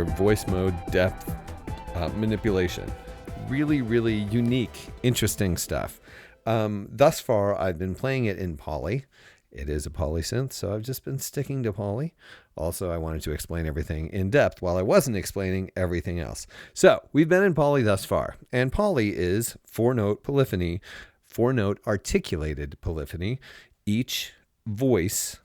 for voice mode depth manipulation. Really, really unique, interesting stuff. Thus far, I've been playing it in Poly. It is a Poly synth, so I've just been sticking to Poly. Also, I wanted to explain everything in depth while I wasn't explaining everything else. So we've been in Poly thus far, and Poly is 4-note polyphony, 4-note articulated polyphony. Each voice,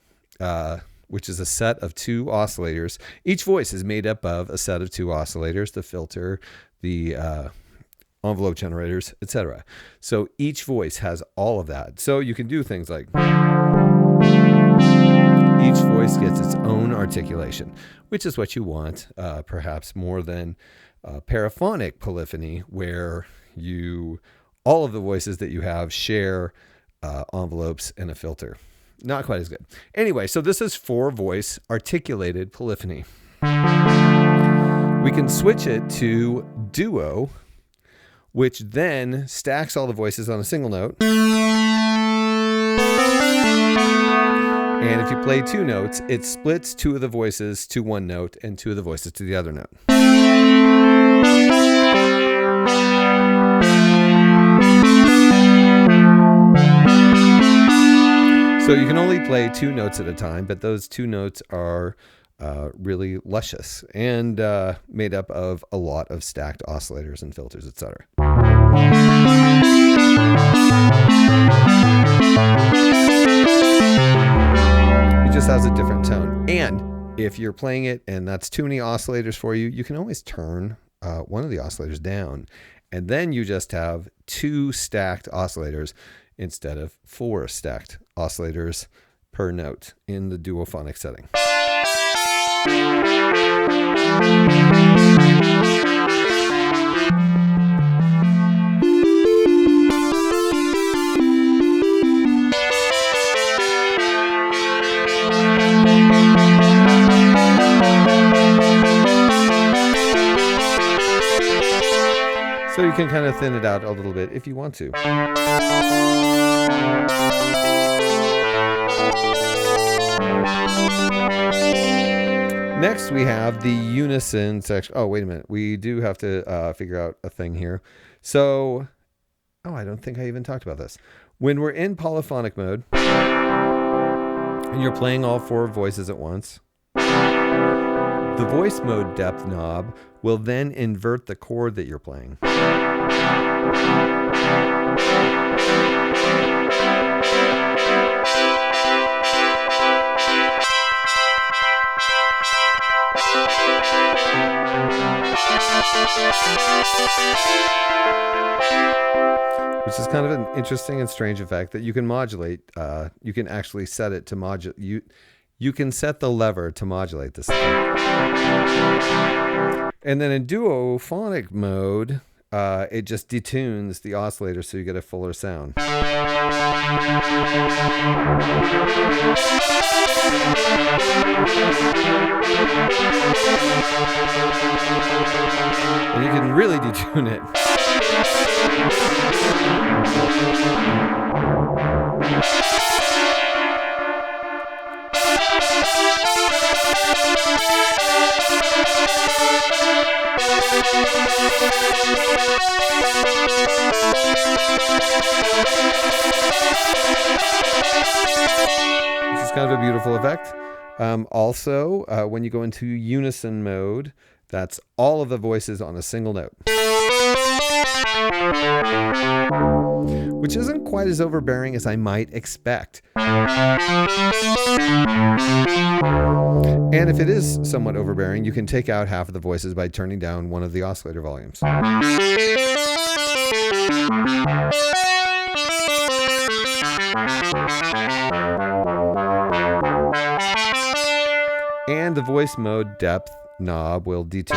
which is a set of 2 oscillators. Each voice is made up of a set of 2 oscillators, the filter, the envelope generators, etc. So each voice has all of that. So you can do things like each voice gets its own articulation, which is what you want, perhaps more than paraphonic polyphony, where all of the voices that you have share envelopes and a filter. Not quite as good. Anyway, so this is 4-voice articulated polyphony. We can switch it to duo, which then stacks all the voices on a single note. And if you play 2 notes, it splits 2 of the voices to 1 note and 2 of the voices to the other note. So you can only play 2 notes at a time, but those 2 notes are really luscious and made up of a lot of stacked oscillators and filters, etc. It just has a different tone. And if you're playing it and that's too many oscillators for you, you can always turn one of the oscillators down. And then you just have 2 stacked oscillators instead of 4 stacked oscillators per note in the duophonic setting. So you can kind of thin it out a little bit if you want to. Next, we have the unison section. Oh, wait a minute. We do have to figure out a thing here. So, I don't think I even talked about this. When we're in polyphonic mode, and you're playing all 4 voices at once, the voice mode depth knob will then invert the chord that you're playing. Which is kind of an interesting and strange effect that you can modulate. You can actually set it to modulate. You can set the lever to modulate this thing. And then in duophonic mode, it just detunes the oscillator so you get a fuller sound. And you can really detune it. This is kind of a beautiful effect. Also, when you go into unison mode, that's all of the voices on a single note. Which isn't quite as overbearing as I might expect. And if it is somewhat overbearing, you can take out half of the voices by turning down one of the oscillator volumes. And the voice mode depth knob will detune.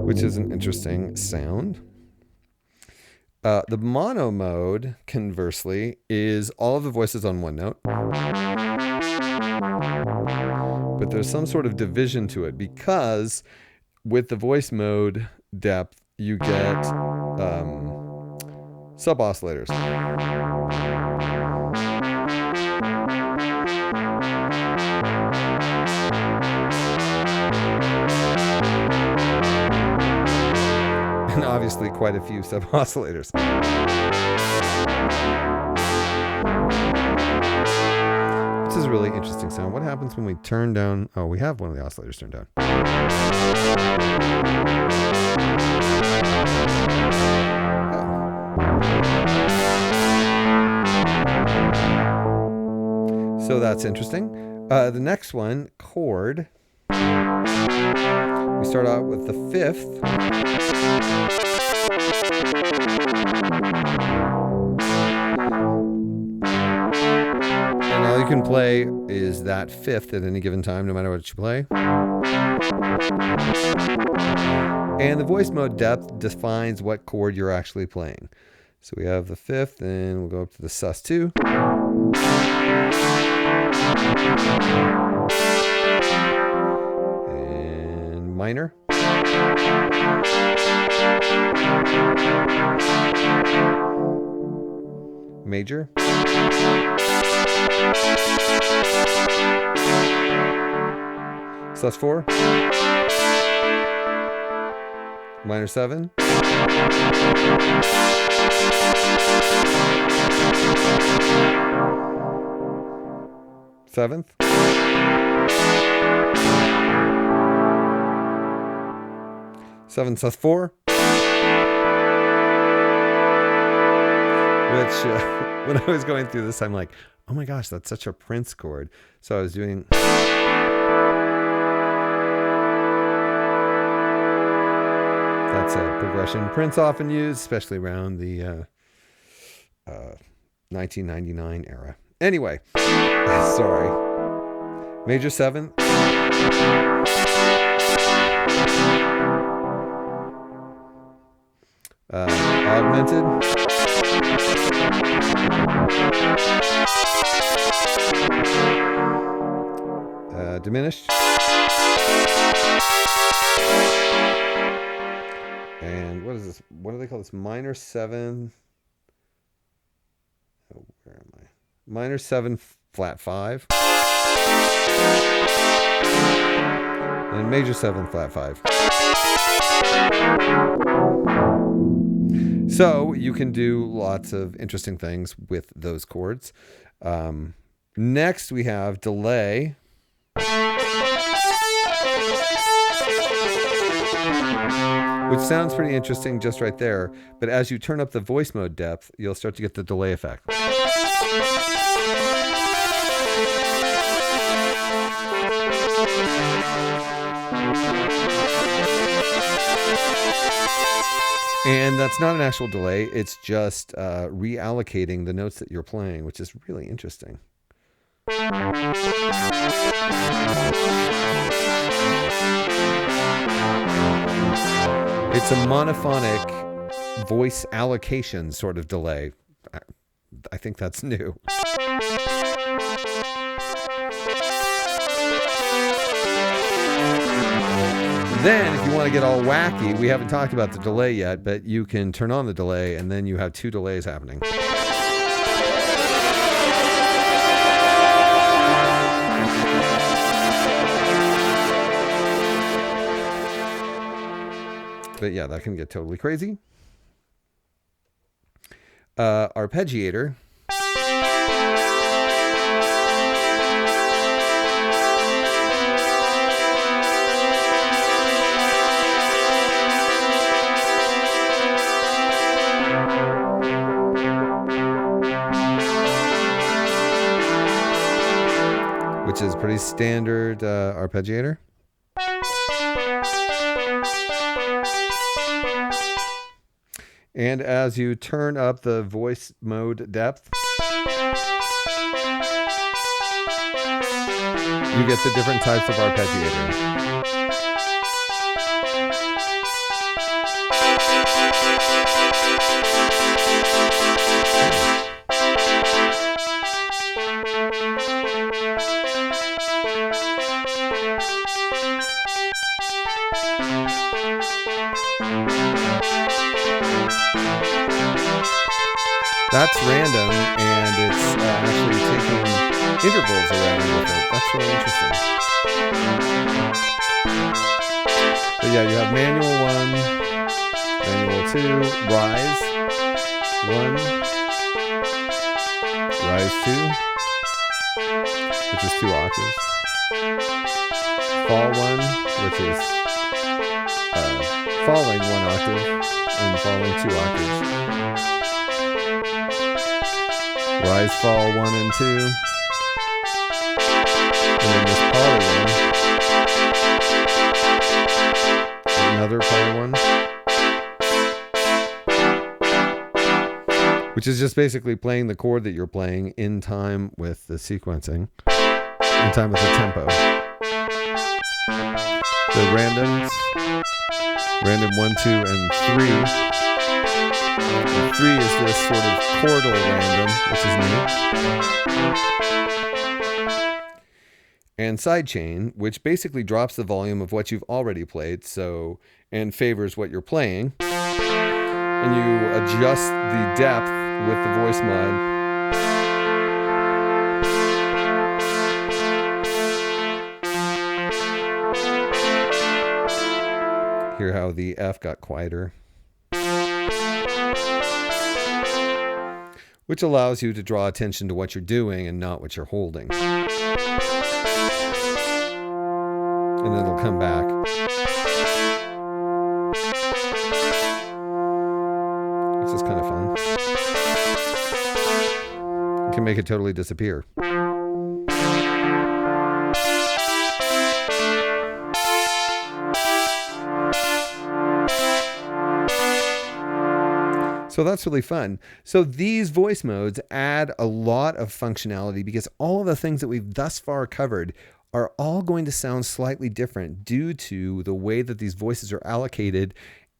Which is an interesting sound. The mono mode, conversely, is all of the voices on one note. But there's some sort of division to it because with the voice mode depth, you get sub oscillators. And obviously quite a few sub oscillators. This is a really interesting sound. What happens when we turn down? Oh, we have one of the oscillators turned down. Oh. So that's interesting. The next one, chord. We start out with the 5th. And all you can play is that 5th at any given time, no matter what you play. And the voice mode depth defines what chord you're actually playing. So we have the 5th, and we'll go up to the sus2. And minor. Major. sus4. Minor 7. Seventh. Seven sus4. Which, when I was going through this, I'm like, oh my gosh, that's such a Prince chord. So I was doing... That's a progression Prince often used, especially around the 1999 era. Anyway, sorry. Major 7th. Augmented. Diminished. And what is this? What do they call this? Minor 7. Oh, where am I? Minor 7 flat 5. And major 7 flat 5. So you can do lots of interesting things with those chords. Next we have delay. Which sounds pretty interesting just right there, but as you turn up the voice mode depth, you'll start to get the delay effect. And that's not an actual delay, it's just reallocating the notes that you're playing, which is really interesting. It's a monophonic voice allocation sort of delay. I think that's new. Then, if you want to get all wacky, we haven't talked about the delay yet, but you can turn on the delay, and then you have two delays happening. But yeah, that can get totally crazy. Arpeggiator. Which is pretty standard arpeggiator. And as you turn up the voice mode depth, you get the different types of arpeggiator. That's random, and it's actually taking intervals around with it. That's really interesting. But yeah, you have manual 1, manual 2, rise 1, rise 2, which is 2 octaves, fall 1, which is falling 1 octave and falling 2 octaves, rise, fall 1 and 2, and then this poly one, another poly one, which is just basically playing the chord that you're playing in time with the sequencing, in time with the tempo. The randoms, random 1, 2, and 3. And 3 is this sort of chordal random, which is neat. And sidechain, which basically drops the volume of what you've already played, and favors what you're playing. And you adjust the depth with the voice mod. Hear how the F got quieter. Which allows you to draw attention to what you're doing and not what you're holding. And then it'll come back. It's just kind of fun. You can make it totally disappear. So that's really fun. So these voice modes add a lot of functionality because all of the things that we've thus far covered are all going to sound slightly different due to the way that these voices are allocated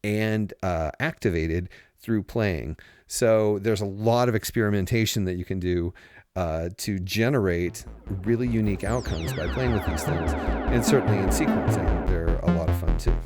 and activated through playing. So there's a lot of experimentation that you can do to generate really unique outcomes by playing with these things. And certainly in sequencing, they're a lot of fun too.